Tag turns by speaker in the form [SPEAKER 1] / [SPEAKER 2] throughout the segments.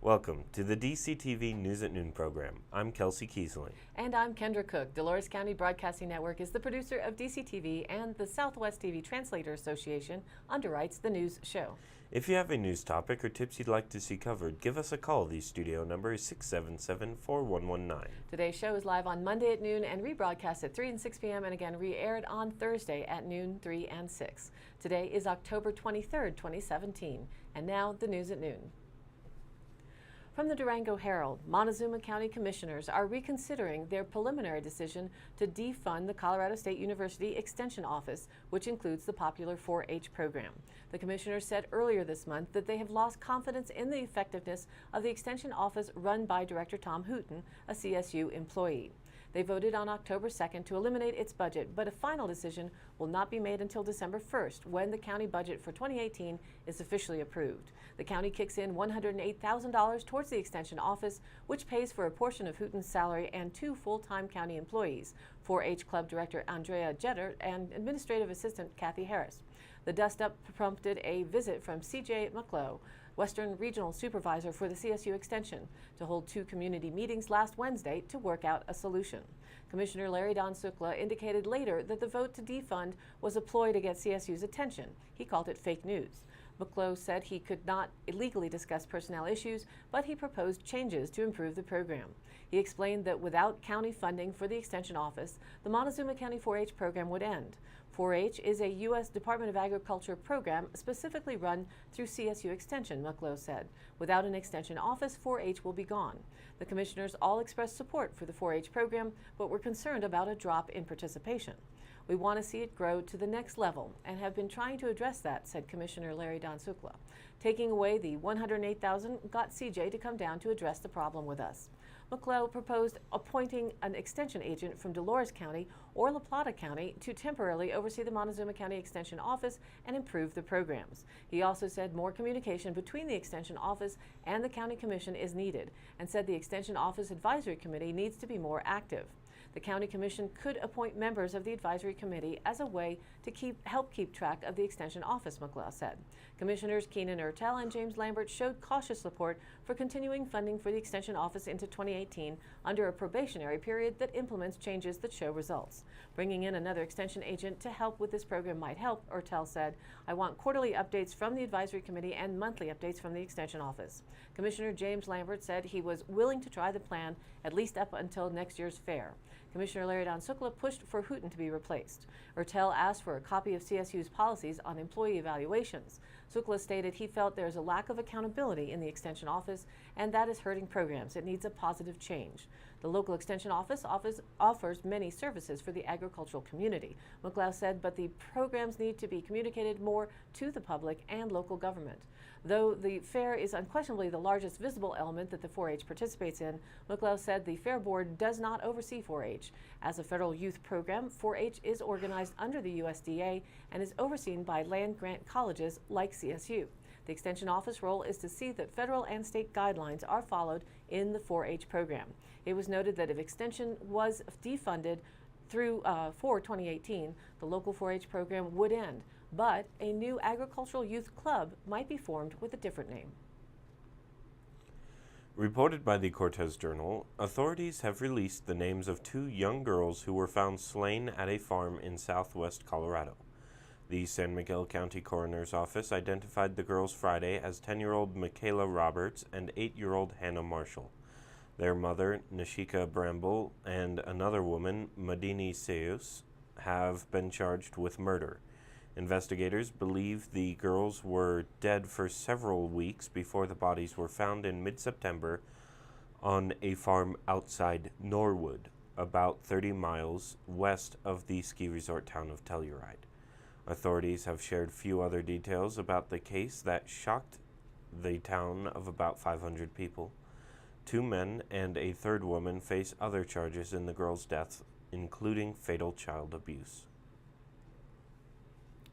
[SPEAKER 1] Welcome to the DCTV News at Noon program. I'm Kelsey Kiesling.
[SPEAKER 2] And I'm Kendra Cook. Dolores County Broadcasting Network is the producer of DCTV, and the Southwest TV Translator Association underwrites the news show.
[SPEAKER 1] If you have a news topic or tips you'd like to see covered, give us a call. The studio number is 677-4119.
[SPEAKER 2] Today's show is live on Monday at noon and rebroadcast at 3 and 6 p.m. and again re-aired on Thursday at noon, 3 and 6. Today is October 23rd, 2017. And now the news at noon. From the Durango Herald, Montezuma County Commissioners are reconsidering their preliminary decision to defund the Colorado State University Extension Office, which includes the popular 4-H program. The commissioners said earlier this month that they have lost confidence in the effectiveness of the Extension Office run by Director Tom Hooten, a CSU employee. They voted on October 2nd to eliminate its budget, but a final decision will not be made until December 1st, when the county budget for 2018 is officially approved. The county kicks in $108,000 towards the Extension Office, which pays for a portion of Hooten's salary and 2 full-time county employees, 4-H Club Director Andrea Jetter and Administrative Assistant Kathy Harris. The dust-up prompted a visit from C.J. McClough, Western Regional Supervisor for the CSU Extension, to hold 2 community meetings last Wednesday to work out a solution. Commissioner Larry Don Sukla indicated later that the vote to defund was a ploy to get CSU's attention. He called it fake news. McClough said he could not illegally discuss personnel issues, but he proposed changes to improve the program. He explained that without county funding for the Extension Office, the Montezuma County 4-H program would end. 4-H is a U.S. Department of Agriculture program specifically run through CSU Extension, McClough said. Without an Extension Office, 4-H will be gone. The commissioners all expressed support for the 4-H program, but were concerned about a drop in participation. We want to see it grow to the next level and have been trying to address that, said Commissioner Larry Don Sukla. Taking away the $108,000 got CJ to come down to address the problem with us. McClough proposed appointing an extension agent from Dolores County or La Plata County to temporarily oversee the Montezuma County Extension Office and improve the programs. He also said more communication between the Extension Office and the County Commission is needed, and said the Extension Office Advisory Committee needs to be more active. The County Commission could appoint members of the Advisory Committee as a way to help keep track of the Extension Office, McClough said. Commissioners Keenan Ertel and James Lambert showed cautious support for continuing funding for the Extension Office into 2018 under a probationary period that implements changes that show results. Bringing in another extension agent to help with this program might help, Ertel said. I want quarterly updates from the Advisory Committee and monthly updates from the Extension Office. Commissioner James Lambert said he was willing to try the plan at least up until next year's fair. Commissioner Larry Don Sukla pushed for Hooten to be replaced. Ertel asked for a copy of CSU's policies on employee evaluations. Sukla stated he felt there is a lack of accountability in the Extension Office, and that is hurting programs. It needs a positive change. The local Extension Office offers many services for the agricultural community, McClough said, but the programs need to be communicated more to the public and local government. Though the fair is unquestionably the largest visible element that the 4-H participates in, McClough said the Fair Board does not oversee 4-H. As a federal youth program, 4-H is organized under the USDA and is overseen by land-grant colleges like CSU. The Extension Office role is to see that federal and state guidelines are followed in the 4-H program. It was noted that if Extension was defunded for 2018, the local 4-H program would end, but a new agricultural youth club might be formed with a different name.
[SPEAKER 1] Reported by the Cortez Journal, authorities have released the names of 2 young girls who were found slain at a farm in southwest Colorado. The San Miguel County Coroner's Office identified the girls Friday as 10-year-old Michaela Roberts and 8-year-old Hannah Marshall. Their mother, Nashika Bramble, and another woman, Madini Seus, have been charged with murder. Investigators believe the girls were dead for several weeks before the bodies were found in mid-September on a farm outside Norwood, about 30 miles west of the ski resort town of Telluride. Authorities have shared few other details about the case that shocked the town of about 500 people. 2 men and a 3rd woman face other charges in the girls' deaths, including fatal child abuse.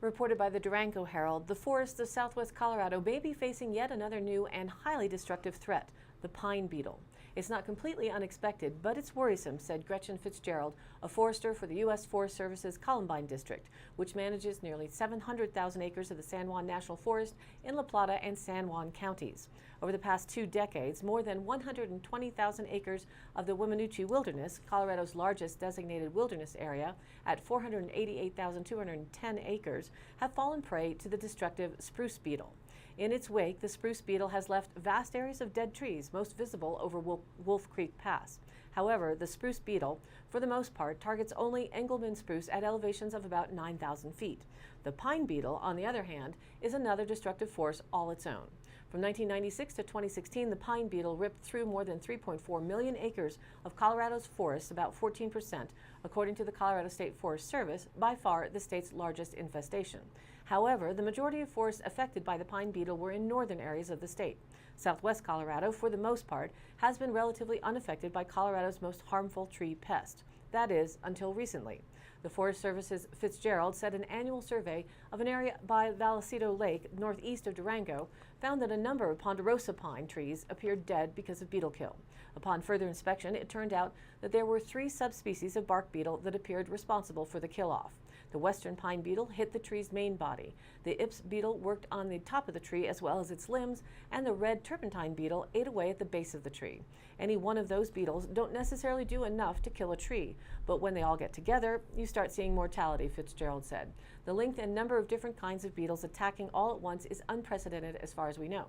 [SPEAKER 2] Reported by the Durango Herald, the forests of southwest Colorado may be facing yet another new and highly destructive threat, the pine beetle. It's not completely unexpected, but it's worrisome, said Gretchen Fitzgerald, a forester for the U.S. Forest Service's Columbine District, which manages nearly 700,000 acres of the San Juan National Forest in La Plata and San Juan counties. Over the past 2 decades, more than 120,000 acres of the Weminuche Wilderness, Colorado's largest designated wilderness area, at 488,210 acres, have fallen prey to the destructive spruce beetle. In its wake, the spruce beetle has left vast areas of dead trees, most visible over Wolf Creek Pass. However, the spruce beetle, for the most part, targets only Engelmann spruce at elevations of about 9,000 feet. The pine beetle, on the other hand, is another destructive force all its own. From 1996 to 2016, the pine beetle ripped through more than 3.4 million acres of Colorado's forests, about 14%, according to the Colorado State Forest Service, by far the state's largest infestation. However, the majority of forests affected by the pine beetle were in northern areas of the state. Southwest Colorado, for the most part, has been relatively unaffected by Colorado's most harmful tree pest. That is, until recently. The Forest Service's Fitzgerald said an annual survey of an area by Vallecito Lake, northeast of Durango, found that a number of ponderosa pine trees appeared dead because of beetle kill. Upon further inspection, it turned out that there were 3 subspecies of bark beetle that appeared responsible for the kill-off. The western pine beetle hit the tree's main body. The Ips beetle worked on the top of the tree as well as its limbs, and the red turpentine beetle ate away at the base of the tree. Any one of those beetles don't necessarily do enough to kill a tree, but when they all get together, you start seeing mortality, Fitzgerald said. The length and number of different kinds of beetles attacking all at once is unprecedented as far as we know.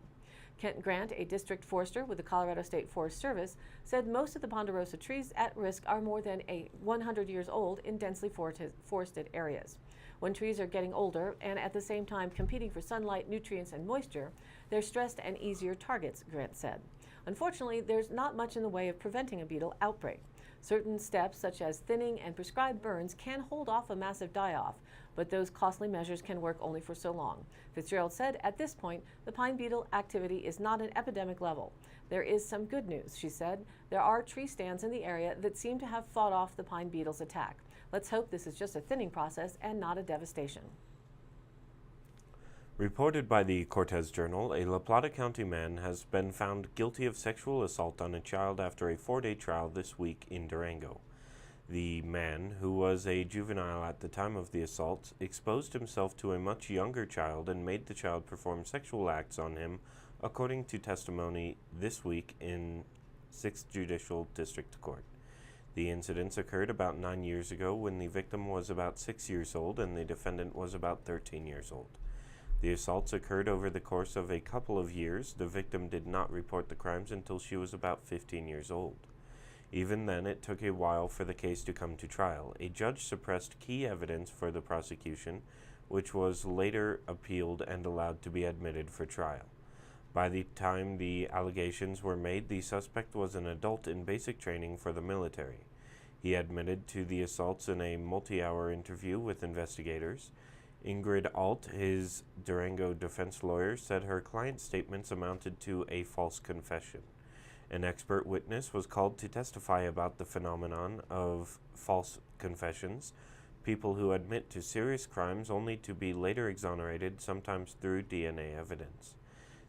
[SPEAKER 2] Kent Grant, a district forester with the Colorado State Forest Service, said most of the ponderosa trees at risk are more than 100 years old in densely forested areas. When trees are getting older and at the same time competing for sunlight, nutrients, and moisture, they're stressed and easier targets, Grant said. Unfortunately, there's not much in the way of preventing a beetle outbreak. Certain steps, such as thinning and prescribed burns, can hold off a massive die-off, but those costly measures can work only for so long. Fitzgerald said, at this point, the pine beetle activity is not an epidemic level. There is some good news, she said. There are tree stands in the area that seem to have fought off the pine beetle's attack. Let's hope this is just a thinning process and not a devastation.
[SPEAKER 1] Reported by the Cortez Journal, a La Plata County man has been found guilty of sexual assault on a child after a 4-day trial this week in Durango. The man, who was a juvenile at the time of the assault, exposed himself to a much younger child and made the child perform sexual acts on him, according to testimony this week in 6th Judicial District Court. The incidents occurred about 9 years ago when the victim was about 6 years old and the defendant was about 13 years old. The assaults occurred over the course of a couple of years. The victim did not report the crimes until she was about 15 years old. Even then, it took a while for the case to come to trial. A judge suppressed key evidence for the prosecution, which was later appealed and allowed to be admitted for trial. By the time the allegations were made, the suspect was an adult in basic training for the military. He admitted to the assaults in a multi-hour interview with investigators. Ingrid Alt, his Durango defense lawyer, said her client's statements amounted to a false confession. An expert witness was called to testify about the phenomenon of false confessions, people who admit to serious crimes only to be later exonerated, sometimes through DNA evidence.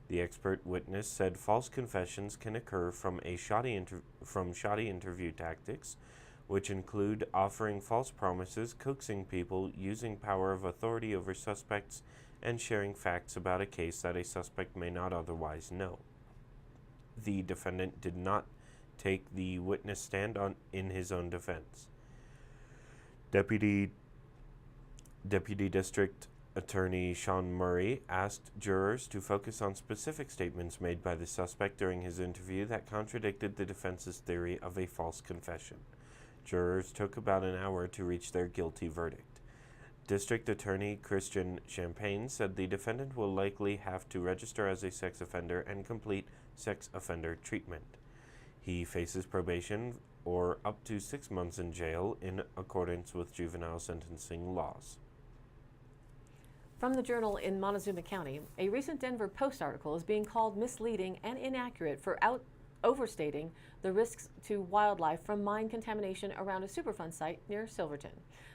[SPEAKER 1] The expert witness said false confessions can occur from shoddy interview tactics, which include offering false promises, coaxing people, using power of authority over suspects, and sharing facts about a case that a suspect may not otherwise know. The defendant did not take the witness stand in his own defense. Deputy District Attorney Sean Murray asked jurors to focus on specific statements made by the suspect during his interview that contradicted the defense's theory of a false confession. Jurors took about an hour to reach their guilty verdict. District Attorney Christian Champagne said the defendant will likely have to register as a sex offender and complete sex offender treatment. He faces probation or up to 6 months in jail in accordance with juvenile sentencing laws.
[SPEAKER 2] From the Journal in Montezuma County, a recent Denver Post article is being called misleading and inaccurate for overstating the risks to wildlife from mine contamination around a Superfund site near Silverton.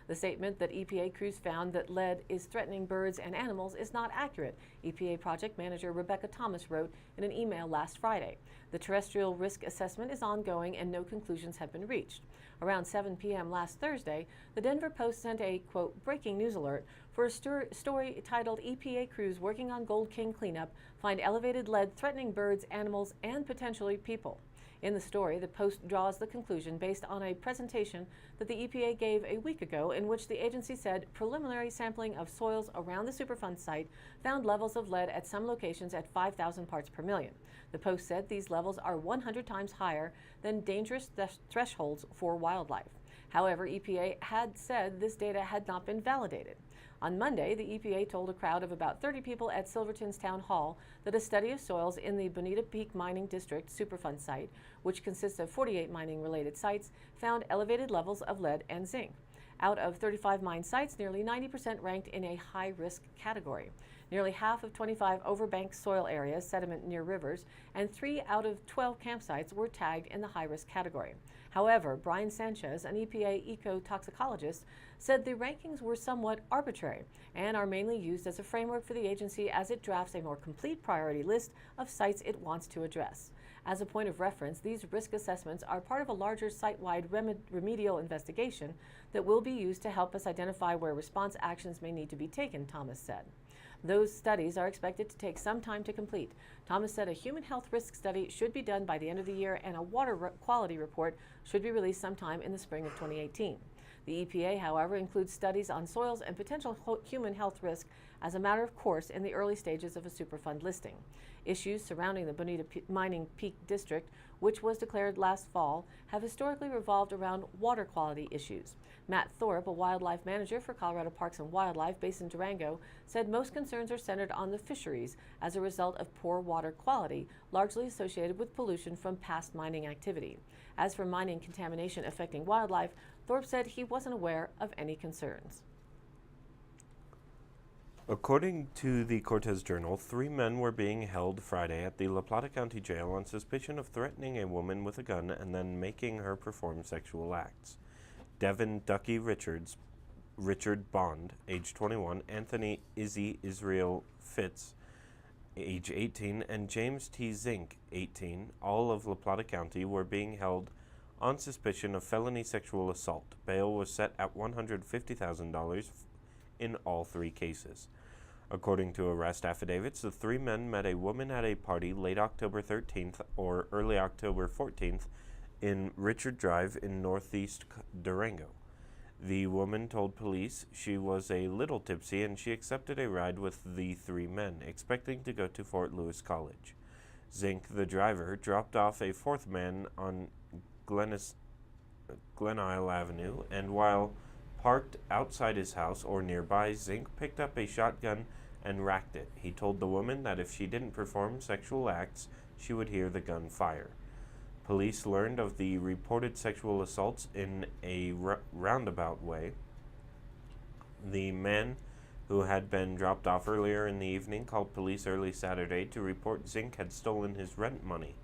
[SPEAKER 2] The statement that EPA crews found that lead is threatening birds and animals is not accurate, EPA project manager Rebecca Thomas wrote in an email last Friday. The terrestrial risk assessment is ongoing and no conclusions have been reached. Around 7 p.m. last Thursday, the Denver Post sent a, quote, breaking news alert for a story titled EPA crews working on Gold King cleanup find elevated lead threatening birds, animals, and potentially people. In the story, the Post draws the conclusion based on a presentation that the EPA gave a week ago in which the agency said preliminary sampling of soils around the Superfund site found levels of lead at some locations at 5,000 parts per million. The Post said these levels are 100 times higher than dangerous thresholds for wildlife. However, EPA had said this data had not been validated. On Monday, the EPA told a crowd of about 30 people at Silverton's Town Hall that a study of soils in the Bonita Peak Mining District Superfund site, which consists of 48 mining-related sites, found elevated levels of lead and zinc. Out of 35 mine sites, nearly 90% ranked in a high-risk category. Nearly half of 25 overbanked soil areas, sediment near rivers, and 3 out of 12 campsites were tagged in the high-risk category. However, Brian Sanchez, an EPA ecotoxicologist, said the rankings were somewhat arbitrary and are mainly used as a framework for the agency as it drafts a more complete priority list of sites it wants to address. As a point of reference, these risk assessments are part of a larger site-wide remedial investigation that will be used to help us identify where response actions may need to be taken, Thomas said. Those studies are expected to take some time to complete. Thomas said a human health risk study should be done by the end of the year and a water quality report should be released sometime in the spring of 2018. The EPA, however, includes studies on soils and potential human health risk as a matter of course in the early stages of a Superfund listing. Issues surrounding the Bonita Mining Peak District, which was declared last fall, have historically revolved around water quality issues. Matt Thorpe, a wildlife manager for Colorado Parks and Wildlife based in Durango, said most concerns are centered on the fisheries as a result of poor water quality, largely associated with pollution from past mining activity. As for mining contamination affecting wildlife, Thorpe said he wasn't aware of any concerns.
[SPEAKER 1] According to the Cortez Journal, 3 men were being held Friday at the La Plata County Jail on suspicion of threatening a woman with a gun and then making her perform sexual acts. Devin Ducky Richards, Richard Bond, age 21, Anthony Izzy Israel Fitz, age 18, and James T. Zink, 18, all of La Plata County, were being held on suspicion of felony sexual assault. Bail was set at $150,000 in all 3 cases. According to arrest affidavits, the 3 men met a woman at a party late October 13th or early October 14th in Richard Drive in northeast Durango. The woman told police she was a little tipsy and she accepted a ride with the 3 men, expecting to go to Fort Lewis College. Zink, the driver, dropped off a 4th man on Glen Isle Avenue, and while parked outside his house or nearby, Zink picked up a shotgun and racked it. He told the woman that if she didn't perform sexual acts, she would hear the gun fire. Police learned of the reported sexual assaults in a roundabout way. The man who had been dropped off earlier in the evening called police early Saturday to report Zink had stolen his rent money.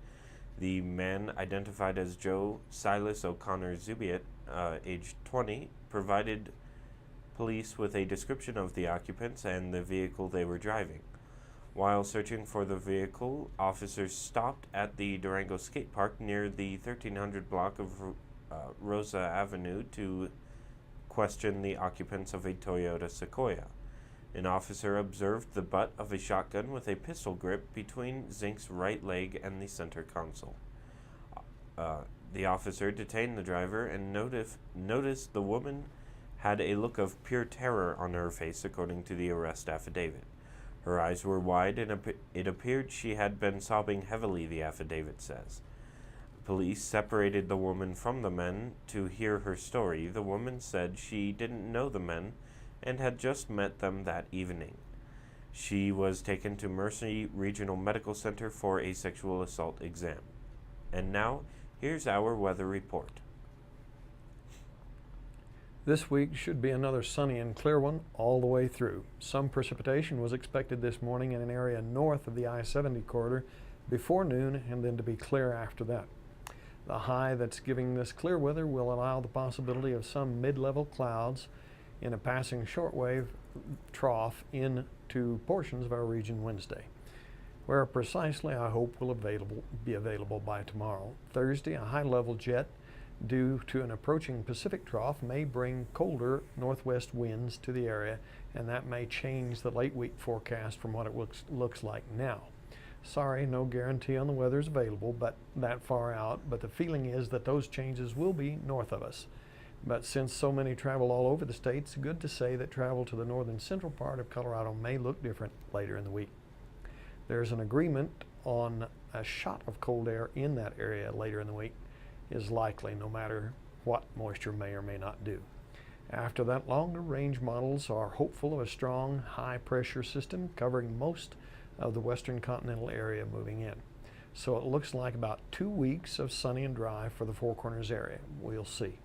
[SPEAKER 1] The man, identified as Joe Silas O'Connor Zubiet, age 20, provided police with a description of the occupants and the vehicle they were driving. While searching for the vehicle, officers stopped at the Durango skate park near the 1300 block of Rosa Avenue to question the occupants of a Toyota Sequoia. An officer observed the butt of a shotgun with a pistol grip between Zink's right leg and the center console. The officer detained the driver and noticed the woman had a look of pure terror on her face, according to the arrest affidavit. Her eyes were wide, and it appeared she had been sobbing heavily, the affidavit says. Police separated the woman from the men to hear her story. The woman said she didn't know the men and had just met them that evening. She was taken to Mercy Regional Medical Center for a sexual assault exam. And now, here's our weather report.
[SPEAKER 3] This week should be another sunny and clear one all the way through. Some precipitation was expected this morning in an area north of the I-70 corridor before noon and then to be clear after that. The high that's giving this clear weather will allow the possibility of some mid-level clouds in a passing shortwave trough into portions of our region Wednesday. Where precisely, I hope, will be available by tomorrow. Thursday, a high-level jet due to an approaching Pacific trough may bring colder northwest winds to the area, and that may change the late week forecast from what it looks like now. Sorry, no guarantee on the weather is available but that far out, but the feeling is that those changes will be north of us. But since so many travel all over the state, it's good to say that travel to the northern central part of Colorado may look different later in the week. There's an agreement on a shot of cold air in that area later in the week is likely, no matter what moisture may or may not do. After that, longer range models are hopeful of a strong high pressure system covering most of the western continental area moving in. So it looks like about 2 weeks of sunny and dry for the Four Corners area. We'll see.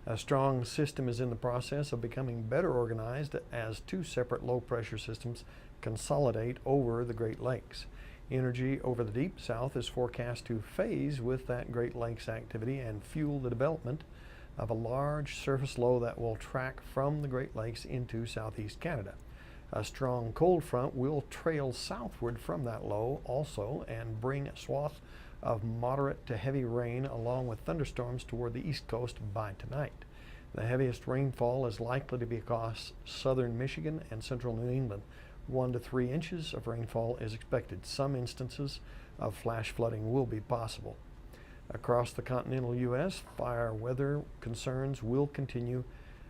[SPEAKER 3] A strong system is in the process of becoming better organized as 2 separate low pressure systems consolidate over the Great Lakes. Energy over the deep south is forecast to phase with that Great Lakes activity and fuel the development of a large surface low that will track from the Great Lakes into southeast Canada. A strong cold front will trail southward from that low also and bring a swath of moderate to heavy rain along with thunderstorms toward the east coast by tonight. The heaviest rainfall is likely to be across southern Michigan and central New England. 1 to 3 inches of rainfall is expected. Some instances of flash flooding will be possible. Across the continental U.S., fire weather concerns will continue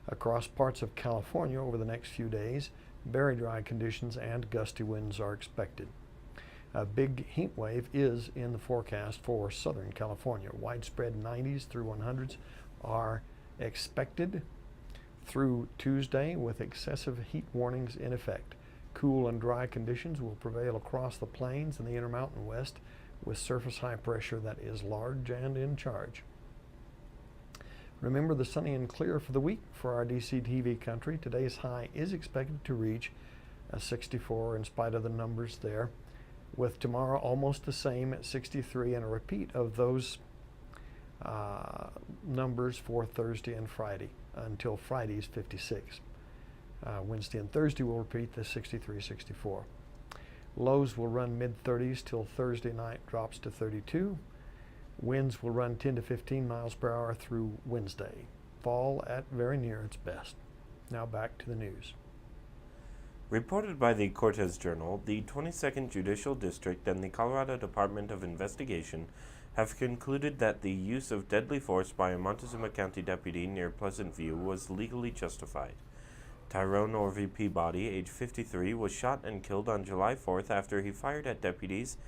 [SPEAKER 3] across parts of California over the next few days. Very dry conditions and gusty winds are expected. A big heat wave is in the forecast for Southern California. Widespread 90s through 100s are expected through Tuesday with excessive heat warnings in effect. Cool and dry conditions will prevail across the plains and the Intermountain West with surface high pressure that is large and in charge. Remember the sunny and clear for the week for our DCTV country. Today's high is expected to reach a 64 in spite of the numbers there, with tomorrow almost the same at 63 and a repeat of those numbers for Thursday and Friday until Friday's 56. Wednesday and Thursday will repeat the 63, 64. Lows will run mid-30s till Thursday night drops to 32. Winds will run 10 to 15 miles per hour through Wednesday. Fall at very near its best. Now back to the news.
[SPEAKER 1] Reported by the Cortez Journal, the 22nd Judicial District and the Colorado Department of Investigation have concluded that the use of deadly force by a Montezuma County deputy near Pleasant View was legally justified. Tyrone Orvie Peabody, age 53, was shot and killed on July 4th after he fired at deputies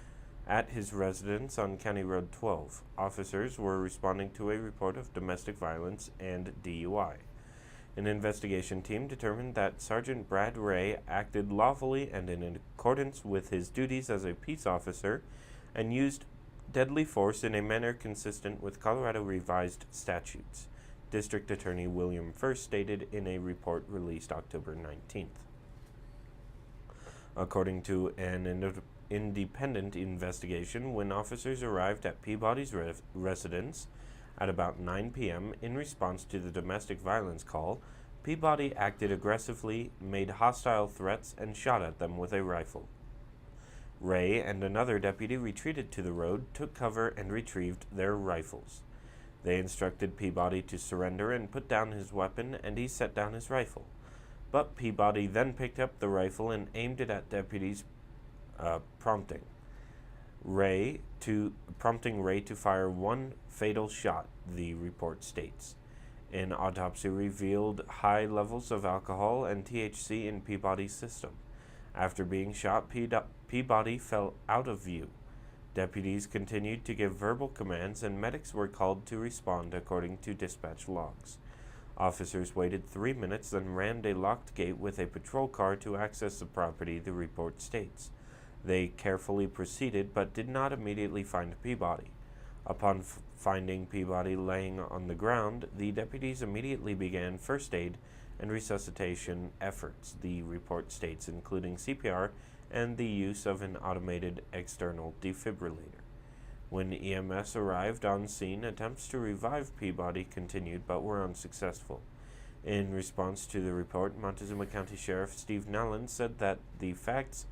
[SPEAKER 1] at his residence on County Road 12. Officers were responding to a report of domestic violence and DUI. An investigation team determined that Sergeant Brad Ray acted lawfully and in accordance with his duties as a peace officer and used deadly force in a manner consistent with Colorado revised statutes, District Attorney William First stated in a report released October 19th. According to an independent investigation, when officers arrived at Peabody's residence at about 9 p.m. in response to the domestic violence call, Peabody acted aggressively, made hostile threats, and shot at them with a rifle. Ray and another deputy retreated to the road, took cover, and retrieved their rifles. They instructed Peabody to surrender and put down his weapon, and he set down his rifle. But Peabody then picked up the rifle and aimed it at deputies, prompting Ray to fire one fatal shot, the report states. An autopsy revealed high levels of alcohol and THC in Peabody's system. After being shot, Peabody fell out of view. Deputies continued to give verbal commands and medics were called to respond according to dispatch logs. Officers waited 3 minutes, then ran a locked gate with a patrol car to access the property, the report states. They carefully proceeded but did not immediately find Peabody. Upon finding Peabody laying on the ground, the deputies immediately began first aid and resuscitation efforts, the report states, including CPR and the use of an automated external defibrillator. When EMS arrived on scene, attempts to revive Peabody continued but were unsuccessful. In response to the report, Montezuma County Sheriff Steve Nellen said that the facts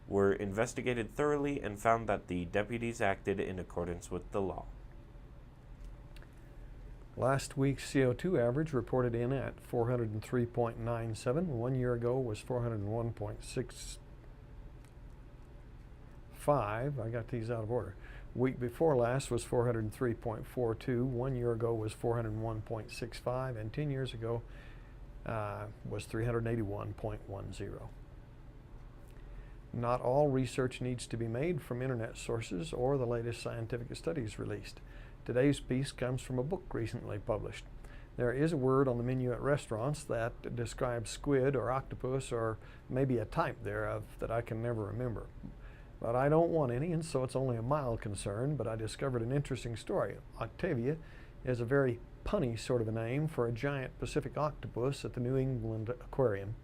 [SPEAKER 1] were investigated thoroughly and found that the deputies acted in accordance with the law.
[SPEAKER 3] Last week's CO2 average reported in at 403.97. 1 year ago was 401.65. I got these out of order. Week before last was 403.42. 1 year ago was 401.65, and 10 years ago was 381.10. Not all research needs to be made from internet sources or the latest scientific studies released. Today's piece comes from a book recently published. There is a word on the menu at restaurants that describes squid or octopus or maybe a type thereof that I can never remember. But I don't want any, and so it's only a mild concern, but I discovered an interesting story. Octavia is a very punny sort of a name for a giant Pacific octopus at the New England Aquarium.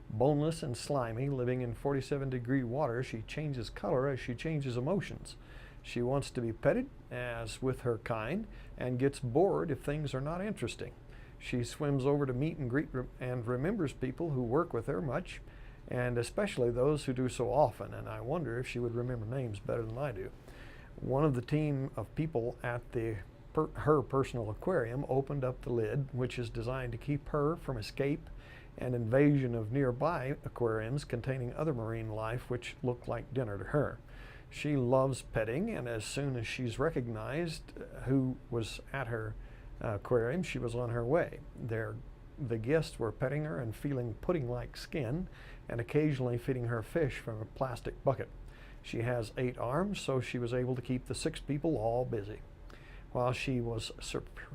[SPEAKER 3] Boneless and slimy, living in 47-degree water, she changes color as she changes emotions. She wants to be petted, as with her kind, and gets bored if things are not interesting. She swims over to meet and greet and remembers people who work with her much, and especially those who do so often, and I wonder if she would remember names better than I do. One of the team of people at her personal aquarium opened up the lid, which is designed to keep her from escape and invasion of nearby aquariums containing other marine life which look like dinner to her. She loves petting, and as soon as she's recognized who was at her aquarium, she was on her way. The guests were petting her and feeling pudding-like skin and occasionally feeding her fish from a plastic bucket. She has 8 arms, so she was able to keep the 6 people all busy, while she was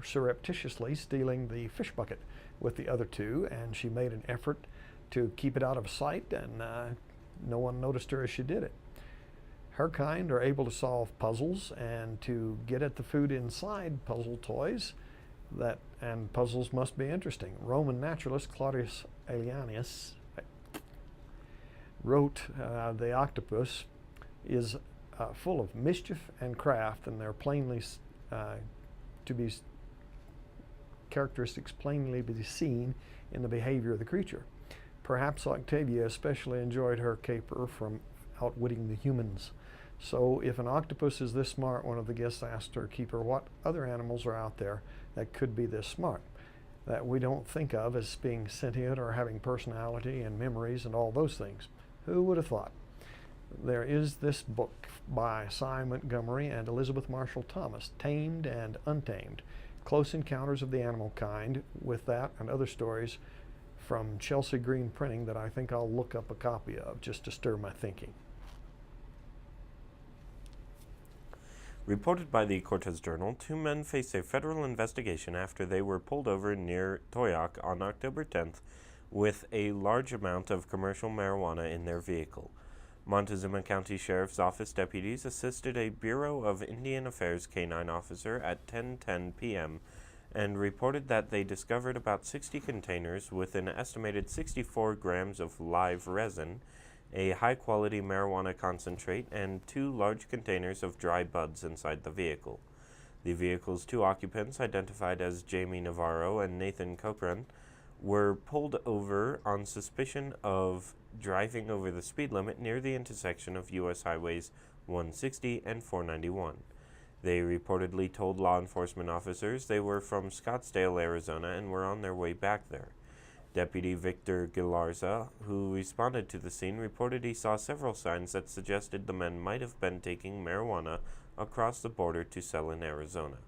[SPEAKER 3] surreptitiously stealing the fish bucket with the other 2, and she made an effort to keep it out of sight, and no one noticed her as she did it. Her kind are able to solve puzzles and to get at the food inside puzzle toys, and puzzles must be interesting. Roman naturalist Claudius Aelianus wrote the octopus is full of mischief and craft, and they're plainly to be characteristics plainly be seen in the behavior of the creature. Perhaps Octavia especially enjoyed her caper from outwitting the humans. So if an octopus is this smart, one of the guests asked her keeper what other animals are out there that could be this smart, that we don't think of as being sentient or having personality and memories and all those things. Who would have thought? There is this book by Cy Montgomery and Elizabeth Marshall Thomas, Tamed and Untamed, Close Encounters of the Animal Kind, with that and other stories from Chelsea Green Printing that I think I'll look up a copy of just to stir my thinking.
[SPEAKER 1] Reported by the Cortez Journal, 2 men face a federal investigation after they were pulled over near Toyac on October 10th with a large amount of commercial marijuana in their vehicle. Montezuma County Sheriff's Office deputies assisted a Bureau of Indian Affairs canine officer at 10:10 p.m. and reported that they discovered about 60 containers with an estimated 64 grams of live resin, a high-quality marijuana concentrate, and 2 large containers of dry buds inside the vehicle. The vehicle's 2 occupants, identified as Jamie Navarro and Nathan Cochran, were pulled over on suspicion of driving over the speed limit near the intersection of U.S. Highways 160 and 491. They reportedly told law enforcement officers they were from Scottsdale, Arizona, and were on their way back there. Deputy Victor Galarza, who responded to the scene, reported he saw several signs that suggested the men might have been taking marijuana across the border to sell in Arizona.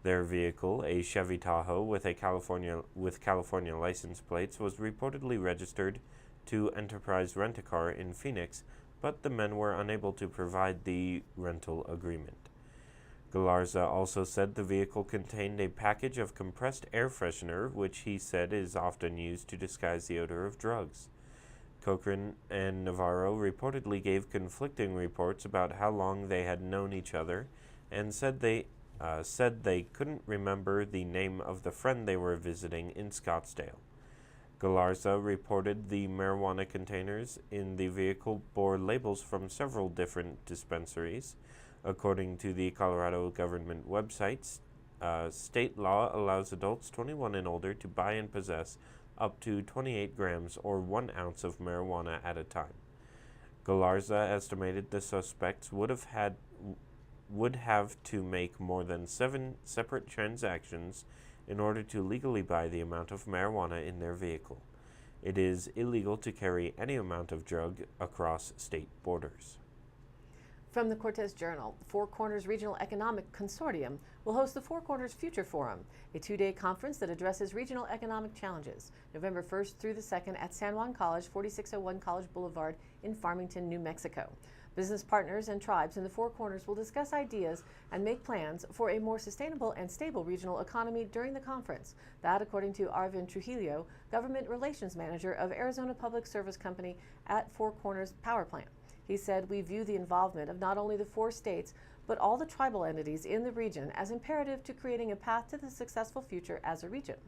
[SPEAKER 1] Their vehicle, a Chevy Tahoe with California license plates, was reportedly registered to Enterprise Rent-A-Car in Phoenix, but the men were unable to provide the rental agreement. Galarza also said the vehicle contained a package of compressed air freshener, which he said is often used to disguise the odor of drugs. Cochran and Navarro reportedly gave conflicting reports about how long they had known each other, and said they couldn't remember the name of the friend they were visiting in Scottsdale. Galarza reported the marijuana containers in the vehicle bore labels from several different dispensaries, According to the Colorado government website, state law allows adults 21 and older to buy and possess up to 28 grams or 1 ounce of marijuana at a time. Galarza estimated the suspects would have to make more than 7 separate transactions in order to legally buy the amount of marijuana in their vehicle. It is illegal to carry any amount of drug across state borders.
[SPEAKER 2] From the Cortez Journal, Four Corners Regional Economic Consortium will host the Four Corners Future Forum, a 2-day conference that addresses regional economic challenges, November 1st through the 2nd at San Juan College, 4601 College Boulevard in Farmington, New Mexico. Business partners and tribes in the Four Corners will discuss ideas and make plans for a more sustainable and stable regional economy during the conference. That, according to Arvin Trujillo, Government Relations Manager of Arizona Public Service Company at Four Corners Power Plant. He said, "We view the involvement of not only the 4 states, but all the tribal entities in the region as imperative to creating a path to the successful future as a region.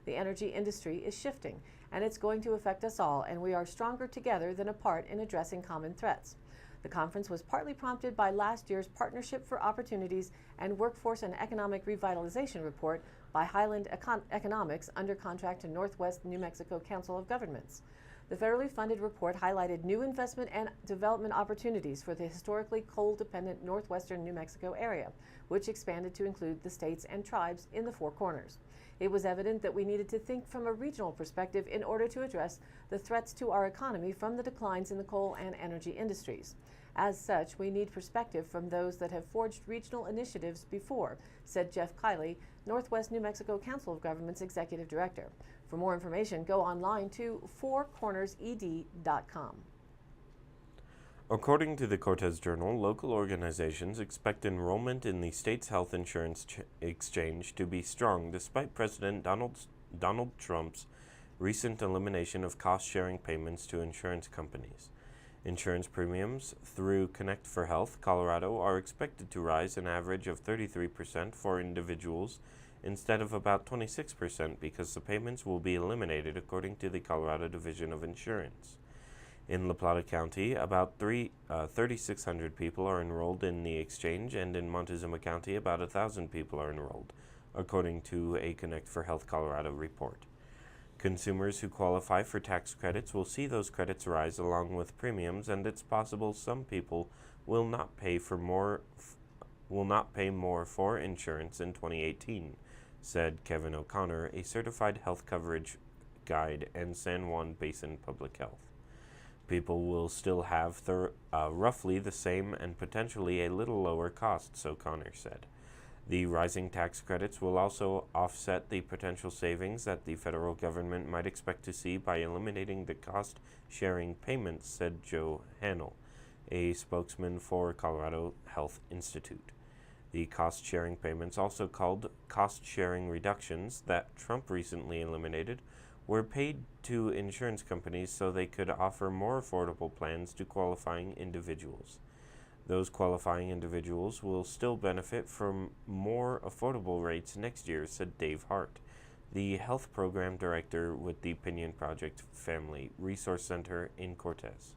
[SPEAKER 2] The energy industry is shifting, and it's going to affect us all, and we are stronger together than apart in addressing common threats." The conference was partly prompted by last year's Partnership for Opportunities and Workforce and Economic Revitalization report by Highland Economics under contract to Northwest New Mexico Council of Governments. The federally funded report highlighted new investment and development opportunities for the historically coal-dependent northwestern New Mexico area, which expanded to include the states and tribes in the Four Corners. It was evident that we needed to think from a regional perspective in order to address the threats to our economy from the declines in the coal and energy industries. As such, we need perspective from those that have forged regional initiatives before, said Jeff Kiley, Northwest New Mexico Council of Governments Executive Director. For more information, go online to fourcornersed.com.
[SPEAKER 1] According to the Cortez Journal, local organizations expect enrollment in the state's health insurance exchange to be strong despite President Donald Trump's recent elimination of cost-sharing payments to insurance companies. Insurance premiums through Connect for Health Colorado are expected to rise an average of 33% for individuals instead of about 26% because the payments will be eliminated, according to the Colorado Division of Insurance. In La Plata County, about 3,600 people are enrolled in the exchange, and in Montezuma County, about 1,000 people are enrolled, according to a Connect for Health Colorado report. Consumers who qualify for tax credits will see those credits rise along with premiums, and it's possible some people will not pay more for insurance in 2018, said Kevin O'Connor, a certified health coverage guide and San Juan Basin Public Health. People will still have roughly the same and potentially a little lower costs, O'Connor said. The rising tax credits will also offset the potential savings that the federal government might expect to see by eliminating the cost-sharing payments, said Joe Hanel, a spokesman for Colorado Health Institute. The cost-sharing payments, also called cost-sharing reductions, that Trump recently eliminated, were paid to insurance companies so they could offer more affordable plans to qualifying individuals. Those qualifying individuals will still benefit from more affordable rates next year, said Dave Hart, the health program director with the Pinion Project Family Resource Center in Cortez.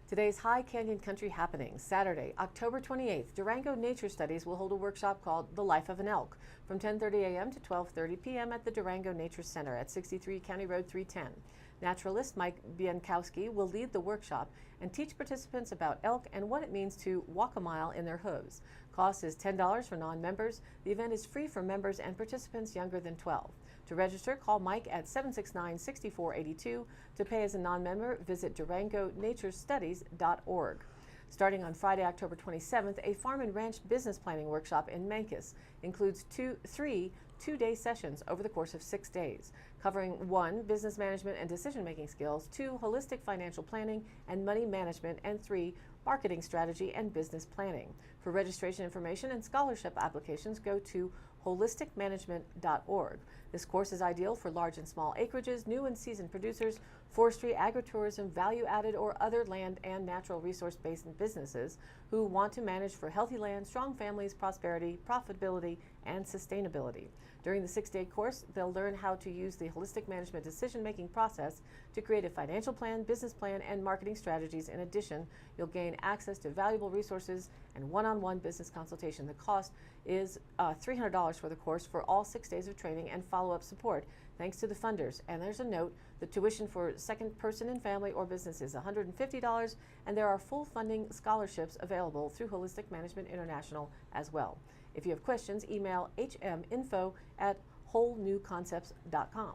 [SPEAKER 2] Today's High Canyon Country happenings. Saturday, October 28th, Durango Nature Studies will hold a workshop called The Life of an Elk from 10:30 a.m. to 12:30 p.m. at the Durango Nature Center at 63 County Road 310. Naturalist Mike Biankowski will lead the workshop and teach participants about elk and what it means to walk a mile in their hooves. Cost is $10 for non-members. The event is free for members and participants younger than 12. To register, call Mike at 769-6482. To pay as a non-member, visit durangonaturestudies.org. Starting on Friday, October 27th, a farm and ranch business planning workshop in Mancos includes three two-day sessions over the course of 6 days, covering 1, business management and decision-making skills, 2, holistic financial planning and money management, and 3, marketing strategy and business planning. For registration information and scholarship applications, go to holisticmanagement.org. This course is ideal for large and small acreages, new and seasoned producers, forestry, agritourism, value-added or other land and natural resource-based businesses who want to manage for healthy land, strong families, prosperity, profitability, and sustainability. During the 6-day course, they'll learn how to use the holistic management decision-making process to create a financial plan, business plan, and marketing strategies. In addition, you'll gain access to valuable resources and one-on-one business consultation. The cost is $300 for the course for all 6 days of training and follow-up support, thanks to the funders. And there's a note, the tuition for second person and family or business is $150, and there are full funding scholarships available through Holistic Management International as well. If you have questions, email hminfo@wholenewconcepts.com.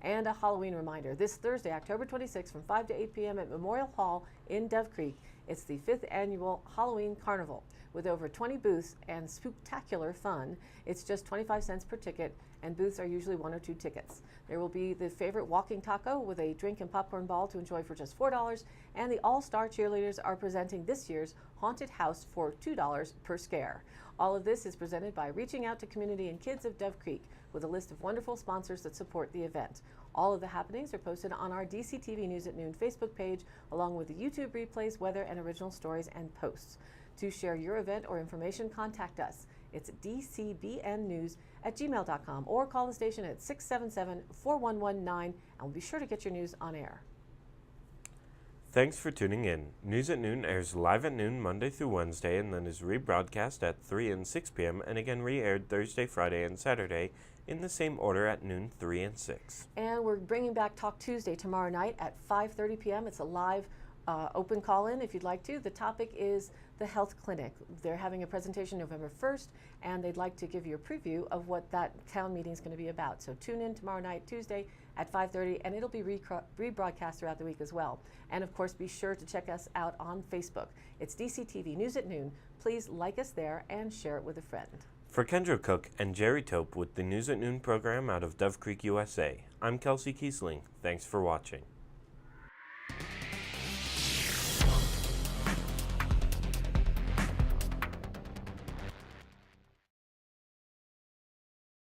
[SPEAKER 2] And a Halloween reminder, this Thursday, October 26th from 5 to 8 p.m. at Memorial Hall in Dove Creek, it's the 5th annual Halloween Carnival. With over 20 booths and spooktacular fun, it's just 25 cents per ticket, and booths are usually 1 or 2 tickets. There will be the favorite walking taco with a drink and popcorn ball to enjoy for just $4, and the All-Star Cheerleaders are presenting this year's Haunted House for $2 per scare. All of this is presented by Reaching Out to Community and Kids of Dove Creek, with a list of wonderful sponsors that support the event. All of the happenings are posted on our DCTV News at Noon Facebook page, along with the YouTube replays, weather, and original stories and posts. To share your event or information, contact us. It's dcbnnews@gmail.com or call the station at 677-4119, and we'll be sure to get your news on air.
[SPEAKER 1] Thanks for tuning in. News at Noon airs live at noon Monday through Wednesday and then is rebroadcast at 3 and 6 p.m. and again re-aired Thursday, Friday, and Saturday in the same order at noon, 3, and 6.
[SPEAKER 2] And we're bringing back Talk Tuesday tomorrow night at 5:30 p.m. It's a live open call-in if you'd like to. The topic is the health clinic. They're having a presentation November 1st, and they'd like to give you a preview of what that town meeting is going to be about. So tune in tomorrow night, Tuesday at 5:30, and it'll be rebroadcast throughout the week as well. And of course, be sure to check us out on Facebook. It's DCTV News at Noon. Please like us there and share it with a friend.
[SPEAKER 1] For Kendra Cook and Jerry Tope with the News at Noon program out of Dove Creek, USA, I'm Kelsey Kiesling. Thanks for watching.